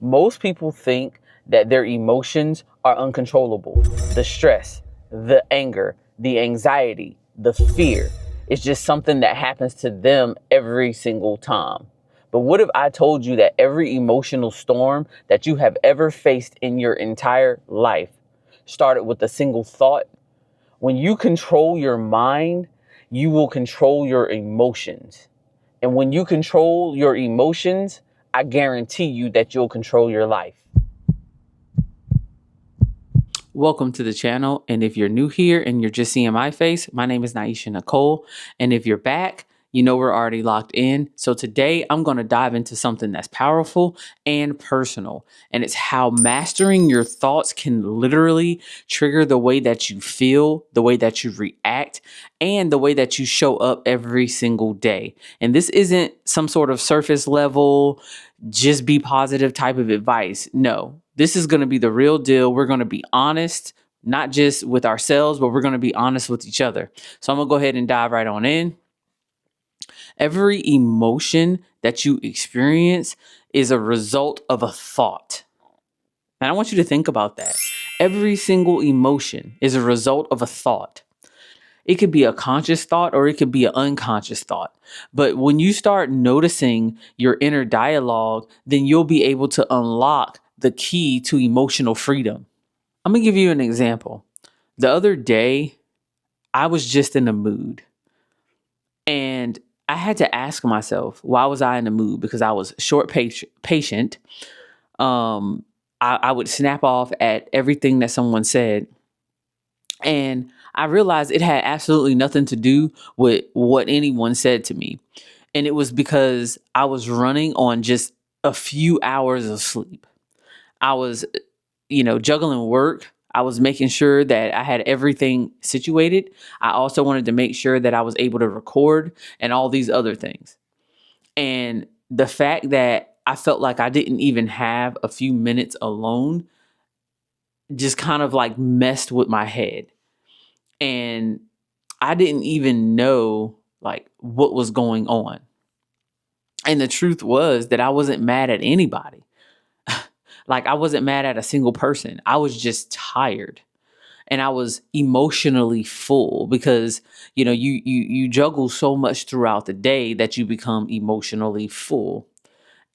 Most people think that their emotions are uncontrollable. The stress, the anger, the anxiety, the fear is just something that happens to them every single time. But what if I told you that every emotional storm that you have ever faced in your entire life started with a single thought? When you control your mind, you will control your emotions. And when you control your emotions, I guarantee you that you'll control your life. Welcome to the channel. And if you're new here and you're just seeing my face, my name is Naisha Nicole. And if you're back, you know we're already locked in. So today I'm going to dive into something that's powerful and personal. And it's how mastering your thoughts can literally trigger the way that you feel, the way that you react, and the way that you show up every single day. And this isn't some sort of surface level, just be positive type of advice. No, this is going to be the real deal. We're going to be honest, not just with ourselves, but we're going to be honest with each other. So I'm going to go ahead and dive right on in. Every emotion that you experience is a result of a thought. And I want you to think about that. Every single emotion is a result of a thought. It could be a conscious thought or it could be an unconscious thought. But when you start noticing your inner dialogue, then you'll be able to unlock the key to emotional freedom. I'm going to give you an example. The other day, I was just in a mood and I had to ask myself, why was I in the mood? Because I was patient. I would snap off at everything that someone said. And I realized it had absolutely nothing to do with what anyone said to me. And it was because I was running on just a few hours of sleep. I was, juggling work. I was making sure that I had everything situated. I also wanted to make sure that I was able to record and all these other things. And the fact that I felt like I didn't even have a few minutes alone just kind of like messed with my head. And I didn't even know like what was going on. And the truth was that I wasn't mad at anybody. Like I wasn't mad at a single person. I was just tired. And I was emotionally full because, you juggle so much throughout the day that you become emotionally full.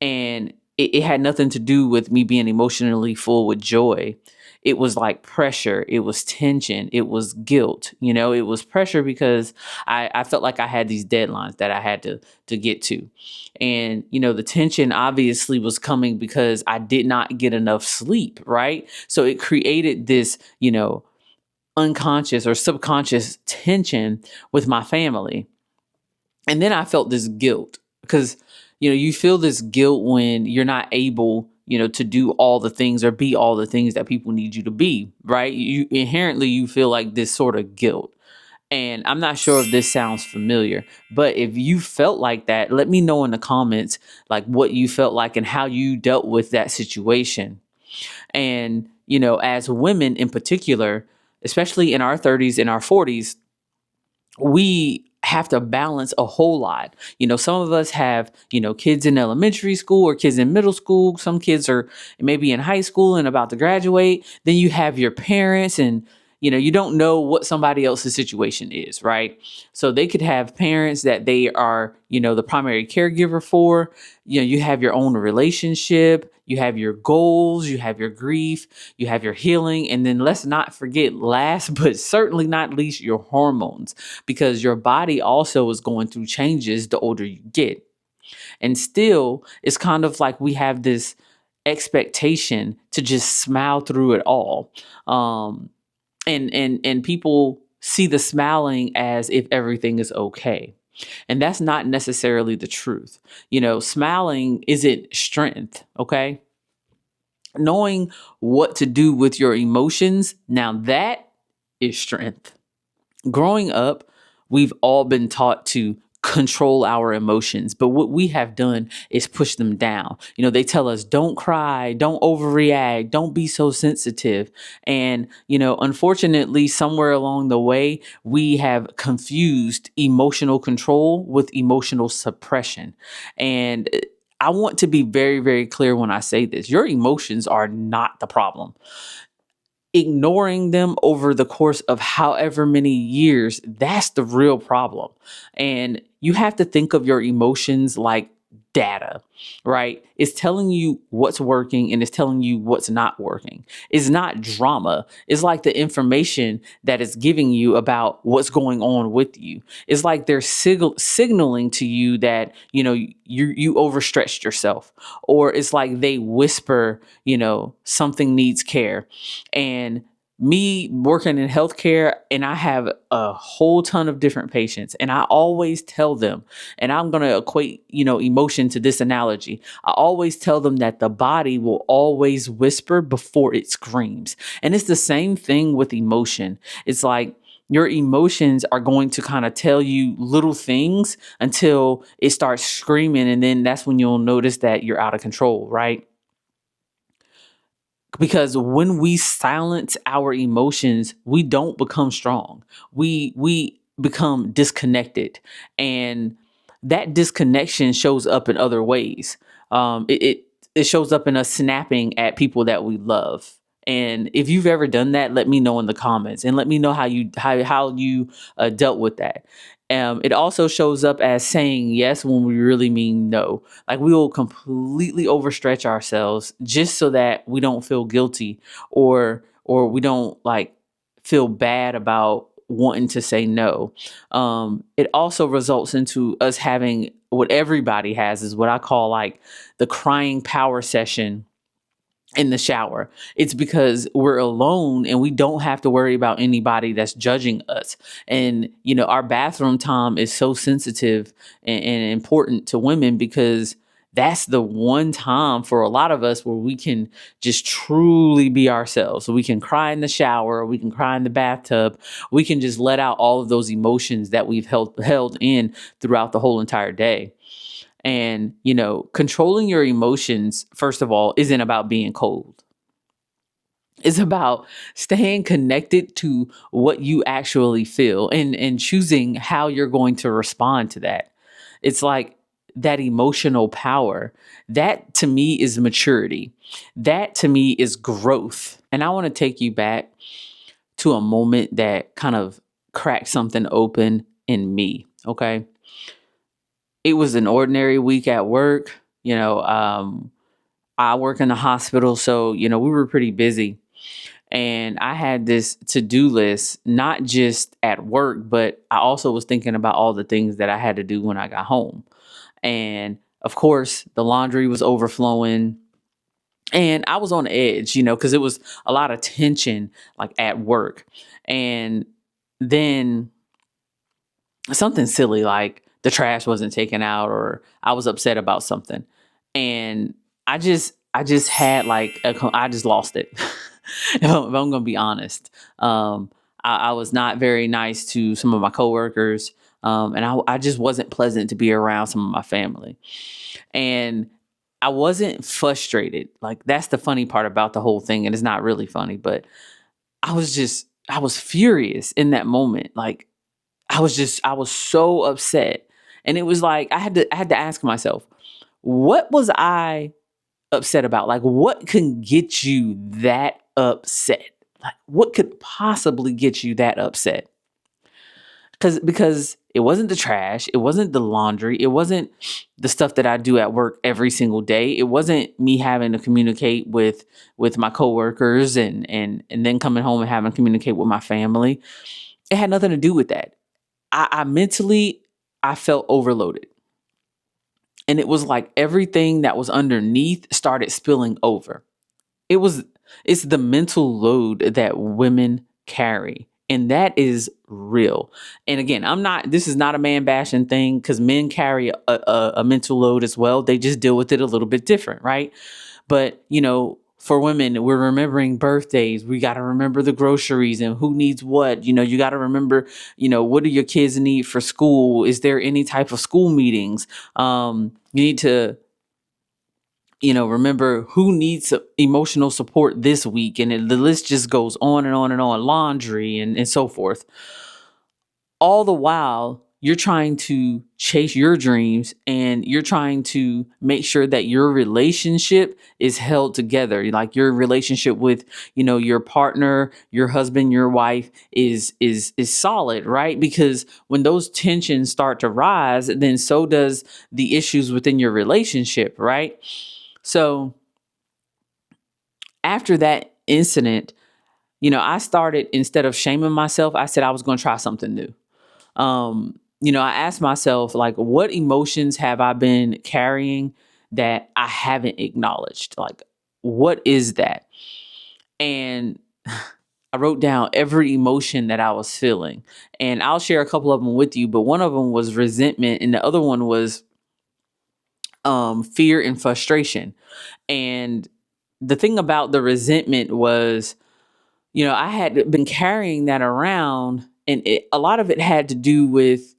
And it had nothing to do with me being emotionally full with joy. It was like pressure. It was tension. It was guilt. It was pressure because I felt like I had these deadlines that I had to get to. And, the tension obviously was coming because I did not get enough sleep, right? So it created this, unconscious or subconscious tension with my family. And then I felt this guilt because, you feel this guilt when you're not able, to do all the things or be all the things that people need you to be, right? You inherently, you feel like this sort of guilt. And I'm not sure if this sounds familiar, but if you felt like that, let me know in the comments, like what you felt like and how you dealt with that situation. And, as women in particular, especially in our 30s and our 40s, we have to balance a whole lot. Some of us have, kids in elementary school or kids in middle school. Some kids are maybe in high school and about to graduate. Then you have your parents and, you don't know what somebody else's situation is, right? So they could have parents that they are, the primary caregiver for. You have your own relationship, you have your goals, you have your grief, you have your healing. And then let's not forget, last but certainly not least, your hormones, because your body also is going through changes the older you get. And still, it's kind of like we have this expectation to just smile through it all. And people see the smiling as if everything is okay. And that's not necessarily the truth. Smiling isn't strength, okay? Knowing what to do with your emotions, now that is strength. Growing up, we've all been taught to control our emotions, but what we have done is push them down. They tell us, don't cry, don't overreact, don't be so sensitive. And, unfortunately, somewhere along the way, we have confused emotional control with emotional suppression. And I want to be very, very clear when I say this. Your emotions are not the problem. Ignoring them over the course of however many years, that's the real problem. And you have to think of your emotions like data, right? It's telling you what's working and it's telling you what's not working. It's not drama. It's like the information that it's giving you about what's going on with you. It's like they're signaling to you that, you overstretched yourself, or it's like they whisper, something needs care. And me working in healthcare, and I have a whole ton of different patients, and I always tell them, and I'm going to equate, emotion to this analogy. I always tell them that the body will always whisper before it screams. And it's the same thing with emotion. It's like your emotions are going to kind of tell you little things until it starts screaming. And then that's when you'll notice that you're out of control, right? Because when we silence our emotions, we don't become strong. We become disconnected, and that disconnection shows up in other ways. It shows up in us snapping at people that we love. And if you've ever done that, let me know in the comments, and let me know how you dealt with that. It also shows up as saying yes when we really mean no. Like, we will completely overstretch ourselves just so that we don't feel guilty, or we don't like feel bad about wanting to say no. It also results into us having what everybody has, is what I call like the crying power session in the shower. It's because we're alone and we don't have to worry about anybody that's judging us. And, our bathroom time is so sensitive and important to women, because that's the one time for a lot of us where we can just truly be ourselves. So we can cry in the shower, we can cry in the bathtub, we can just let out all of those emotions that we've held in throughout the whole entire day. And, controlling your emotions, first of all, isn't about being cold. It's about staying connected to what you actually feel, and choosing how you're going to respond to that. It's like that emotional power. That to me is maturity. That to me is growth. And I want to take you back to a moment that kind of cracked something open in me. Okay. It was an ordinary week at work. I work in the hospital, so we were pretty busy, and I had this to-do list, not just at work, but I also was thinking about all the things that I had to do when I got home. And of course, the laundry was overflowing, and I was on edge, because it was a lot of tension, like at work. And then something silly like the trash wasn't taken out, or I was upset about something. And I just had like I just lost it. If I'm going to be honest. I was not very nice to some of my coworkers. And I just wasn't pleasant to be around some of my family. And I wasn't frustrated. Like, that's the funny part about the whole thing. And it's not really funny, but I was furious in that moment. Like, I was so upset. And it was like, I had to ask myself, what was I upset about? Like, what can get you that upset? Like, what could possibly get you that upset? Because it wasn't the trash, it wasn't the laundry, it wasn't the stuff that I do at work every single day. It wasn't me having to communicate with my coworkers, and then coming home and having to communicate with my family. It had nothing to do with that. I mentally, I felt overloaded. And it was like everything that was underneath started spilling over. It was it's the mental load that women carry. And that is real. And again, this is not a man bashing thing, because men carry a mental load as well. They just deal with it a little bit different, right? But, for women, we're remembering birthdays. We got to remember the groceries and who needs what. You got to remember, what do your kids need for school? Is there any type of school meetings? You need to, remember who needs emotional support this week. And the list just goes on and on and on, laundry and so forth. All the while, you're trying to chase your dreams and you're trying to make sure that your relationship is held together. Like your relationship with, your partner, your husband, your wife is solid, right? Because when those tensions start to rise, then so does the issues within your relationship, right? So after that incident, I started, instead of shaming myself, I said I was going to try something new. I asked myself, like, what emotions have I been carrying that I haven't acknowledged? Like, what is that? And I wrote down every emotion that I was feeling. And I'll share a couple of them with you, but one of them was resentment and the other one was fear and frustration. And the thing about the resentment was, I had been carrying that around, and a lot of it had to do with,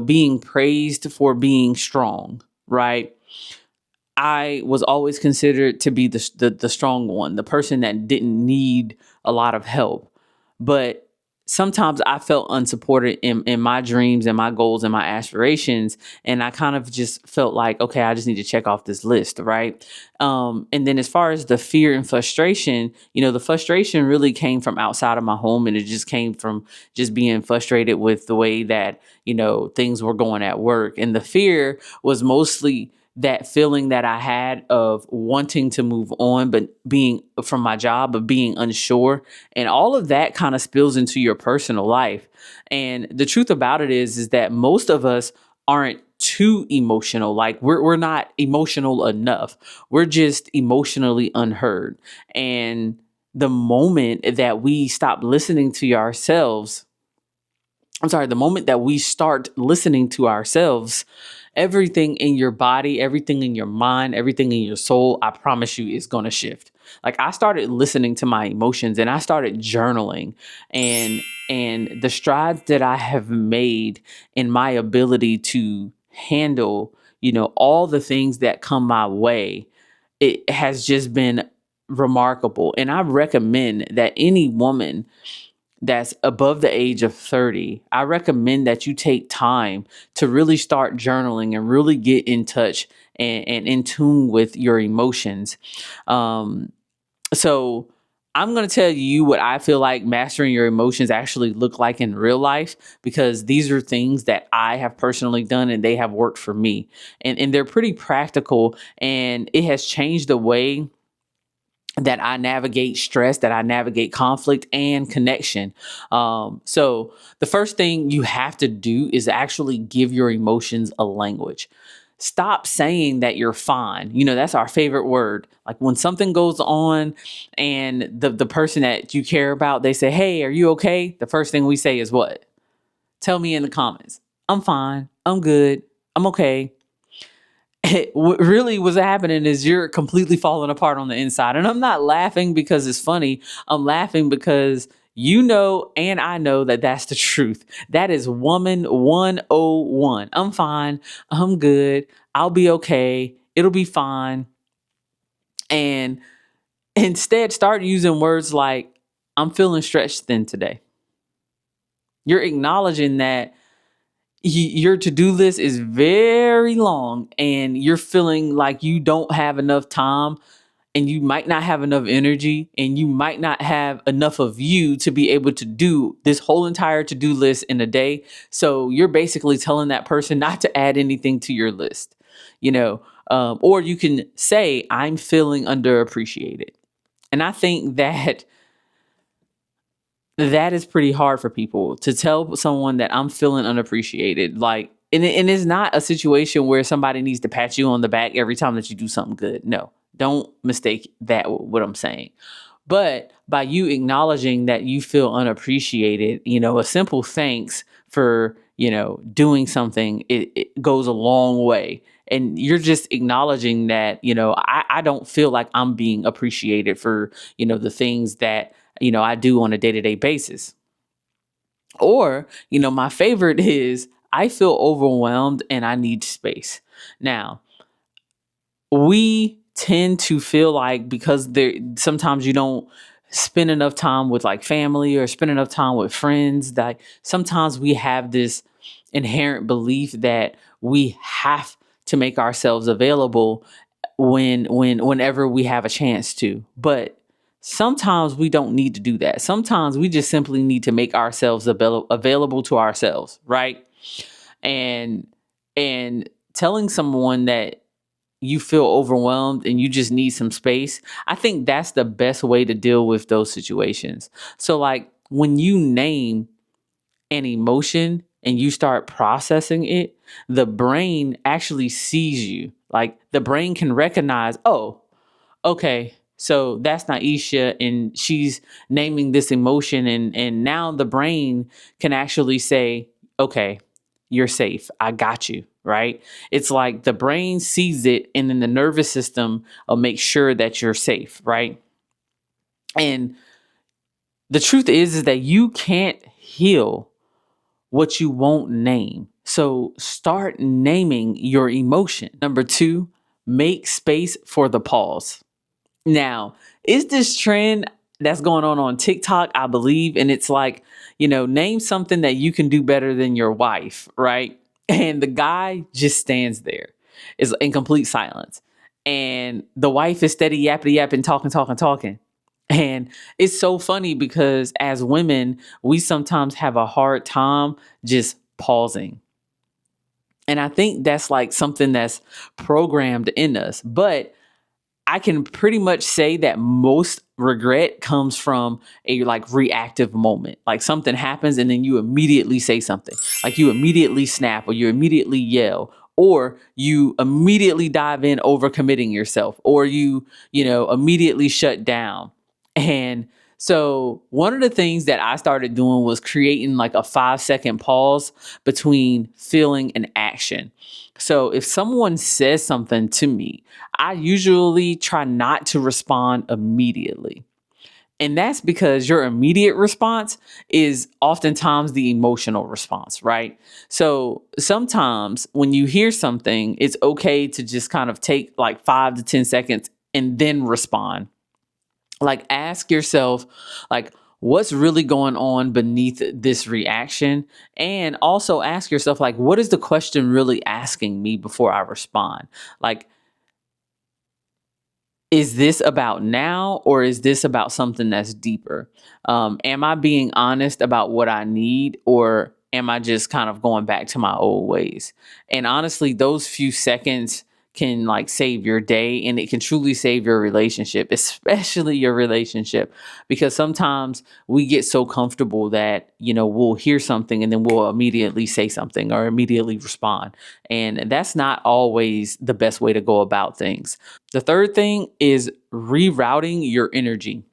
being praised for being strong, right? I was always considered to be the strong one, the person that didn't need a lot of help. But sometimes I felt unsupported in my dreams and my goals and my aspirations. And I kind of just felt like, okay, I just need to check off this list, right? And then as far as the fear and frustration, the frustration really came from outside of my home. And it just came from just being frustrated with the way that, things were going at work. And the fear was mostly that feeling that I had of wanting to move on, but being from my job, but being unsure. And all of that kind of spills into your personal life. And the truth about it is that most of us aren't too emotional. Like we're not emotional enough. We're just emotionally unheard. And the moment that we stop listening to ourselves, the moment that we start listening to ourselves, everything in your body, everything in your mind, everything in your soul, I promise you is going to shift. Like I started listening to my emotions and I started journaling, and the strides that I have made in my ability to handle, all the things that come my way, it has just been remarkable. And I recommend that any woman that's above the age of 30, I recommend that you take time to really start journaling and really get in touch and in tune with your emotions. So I'm going to tell you what I feel like mastering your emotions actually look like in real life, because these are things that I have personally done and they have worked for me. And they're pretty practical, and it has changed the way that I navigate stress, that I navigate conflict and connection. So the first thing you have to do is actually give your emotions a language. Stop saying that you're fine. That's our favorite word. Like when something goes on and the person that you care about, they say, "Hey, are you okay?" The first thing we say is what? Tell me in the comments. "I'm fine. I'm good. I'm okay." What really was happening is you're completely falling apart on the inside. And I'm not laughing because it's funny. I'm laughing because and I know that that's the truth. That is woman 101. I'm fine. I'm good. I'll be okay. It'll be fine. And instead, start using words like, "I'm feeling stretched thin today." You're acknowledging that your to-do list is very long and you're feeling like you don't have enough time, and you might not have enough energy, and you might not have enough of you to be able to do this whole entire to-do list in a day. So you're basically telling that person not to add anything to your list, or you can say, "I'm feeling underappreciated." And I think that is pretty hard for people to tell someone that I'm feeling unappreciated. Like, and it's not a situation where somebody needs to pat you on the back every time that you do something good. No, don't mistake that with what I'm saying. But by you acknowledging that you feel unappreciated, a simple thanks for, doing something, it goes a long way. And you're just acknowledging that, I don't feel like I'm being appreciated for, the things that, I do on a day-to-day basis. Or, my favorite is, "I feel overwhelmed and I need space." Now, we tend to feel like, because sometimes you don't spend enough time with like family or spend enough time with friends, that sometimes we have this inherent belief that we have to make ourselves available whenever we have a chance to. But sometimes we don't need to do that. Sometimes we just simply need to make ourselves available to ourselves, right? And and telling someone that you feel overwhelmed and you just need some space, I think that's the best way to deal with those situations. So like when you name an emotion and you start processing it, the brain actually sees you. Like the brain can recognize, oh, okay, so that's Naisha and she's naming this emotion, and now the brain can actually say, okay, you're safe. I got you, right? It's like the brain sees it and then the nervous system will make sure that you're safe, right? And the truth is that you can't heal what you won't name. So start naming your emotion. Number 2, make space for the pause. Now, is this trend that's going on TikTok, I believe, and it's like, name something that you can do better than your wife, right? And the guy just stands there, is in complete silence. And the wife is steady yapping, yapping, talking, talking, talking. And it's so funny because as women, we sometimes have a hard time just pausing. And I think that's like something that's programmed in us. But I can pretty much say that most regret comes from a like reactive moment. Like something happens and then you immediately say something. Like you immediately snap or you immediately yell or you immediately dive in overcommitting yourself or you immediately shut down. And so one of the things that I started doing was creating like a 5-second pause between feeling and action. So if someone says something to me, I usually try not to respond immediately. And that's because your immediate response is oftentimes the emotional response, right? So sometimes when you hear something, it's okay to just kind of take like 5 to 10 seconds and then respond. Like ask yourself, like, what's really going on beneath this reaction? And also ask yourself, like, what is the question really asking me before I respond? Like, is this about now or is this about something that's deeper? Am I being honest about what I need or am I just kind of going back to my old ways? And honestly, those few seconds can like save your day and it can truly save your relationship, especially your relationship, because sometimes we get so comfortable that, we'll hear something and then we'll immediately say something or immediately respond. And that's not always the best way to go about things. The third thing is rerouting your energy.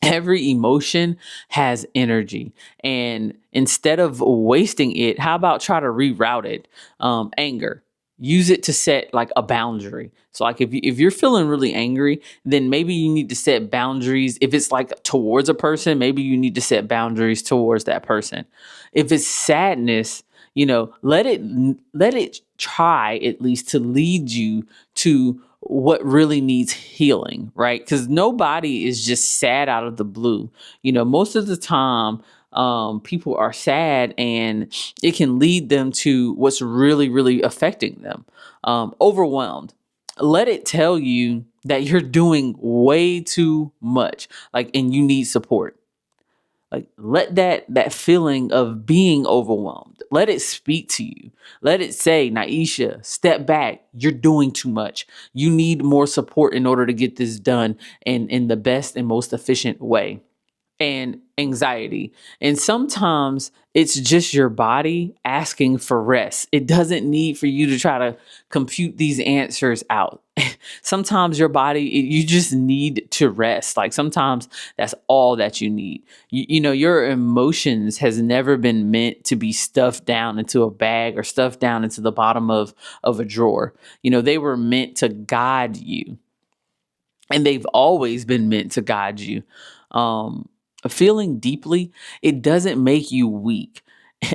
Every emotion has energy. And instead of wasting it, how about try to reroute it? Anger. Use it to set like a boundary. So like if you're feeling really angry, then maybe you need to set boundaries. If it's like towards a person, maybe you need to set boundaries towards that person. If it's sadness, let it try at least to lead you to what really needs healing, right? Because nobody is just sad out of the blue. Most of the time, people are sad and it can lead them to what's really, really affecting them. Overwhelmed. Let it tell you that you're doing way too much, like, and you need support. Like let that feeling of being overwhelmed, let it speak to you. Let it say, Naisha, step back. You're doing too much. You need more support in order to get this done in the best and most efficient way. And anxiety. And sometimes it's just your body asking for rest. It doesn't need for you to try to compute these answers out. Sometimes your body, you just need to rest. Like sometimes that's all that you need. Your emotions has never been meant to be stuffed down into a bag or stuffed down into the bottom of a drawer. They were meant to guide you, and they've always been meant to guide you. Feeling deeply, it doesn't make you weak.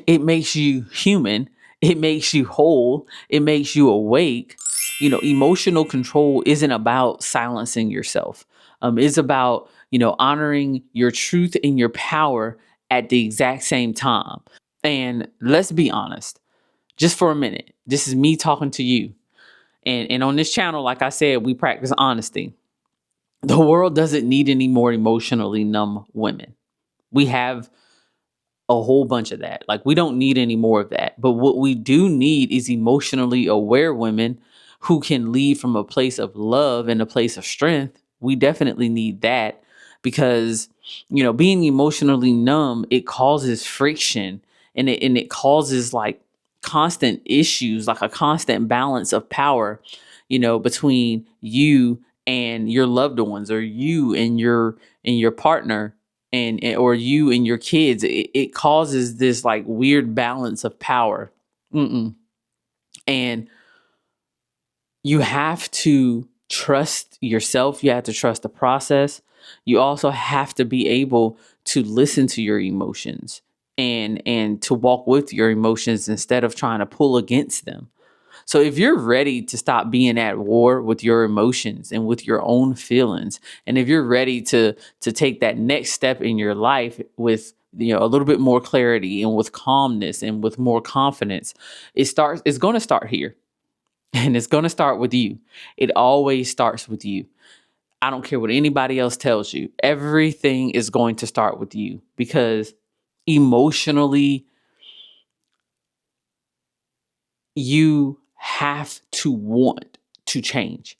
It makes you human. It makes you whole. It makes you awake. Emotional control isn't about silencing yourself. It's about, honoring your truth and your power at the exact same time. And let's be honest, just for a minute. This is me talking to you. And on this channel, like I said, we practice honesty. The world doesn't need any more emotionally numb women. We have a whole bunch of that. Like, we don't need any more of that. But what we do need is emotionally aware women who can lead from a place of love and a place of strength. We definitely need that because, being emotionally numb, it causes friction, and it causes like constant issues, like a constant balance of power, between you and your loved ones, or you and your partner, or you and your kids. It causes this like weird balance of power. Mm-mm. And you have to trust yourself. You have to trust the process. You also have to be able to listen to your emotions, and to walk with your emotions instead of trying to pull against them. So if you're ready to stop being at war with your emotions and with your own feelings, and if you're ready to take that next step in your life with, a little bit more clarity and with calmness and with more confidence, it's going to start here. And it's going to start with you. It always starts with you. I don't care what anybody else tells you. Everything is going to start with you, because emotionally, you have to want to change.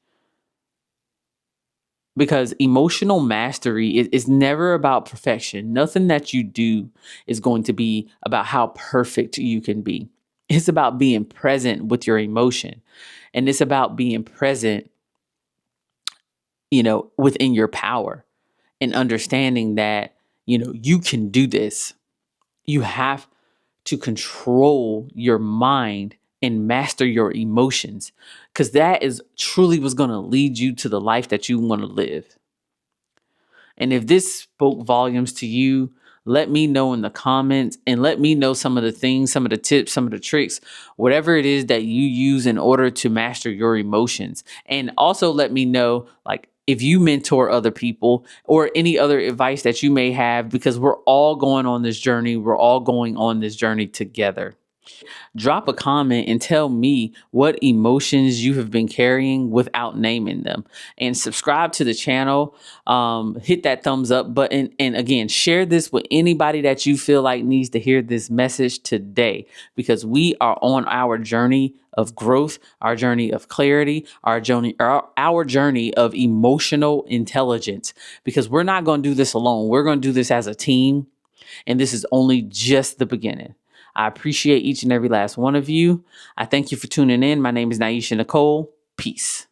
Because emotional mastery is never about perfection. Nothing that you do is going to be about how perfect you can be. It's about being present with your emotion. And it's about being present, within your power, and understanding that, you can do this. You have to control your mind and master your emotions, because that is truly what's going to lead you to the life that you want to live. And if this spoke volumes to you, let me know in the comments, and let me know some of the things, some of the tips, some of the tricks, whatever it is that you use in order to master your emotions. And also let me know, like, if you mentor other people or any other advice that you may have, because we're all going on this journey. We're all going on this journey together. Drop a comment and tell me what emotions you have been carrying without naming them. And subscribe to the channel. Hit that thumbs up button. And again, share this with anybody that you feel like needs to hear this message today, because we are on our journey of growth, our journey of clarity, our journey of emotional intelligence, because we're not going to do this alone. We're going to do this as a team. And this is only just the beginning. I appreciate each and every last one of you. I thank you for tuning in. My name is Naisha Nicole. Peace.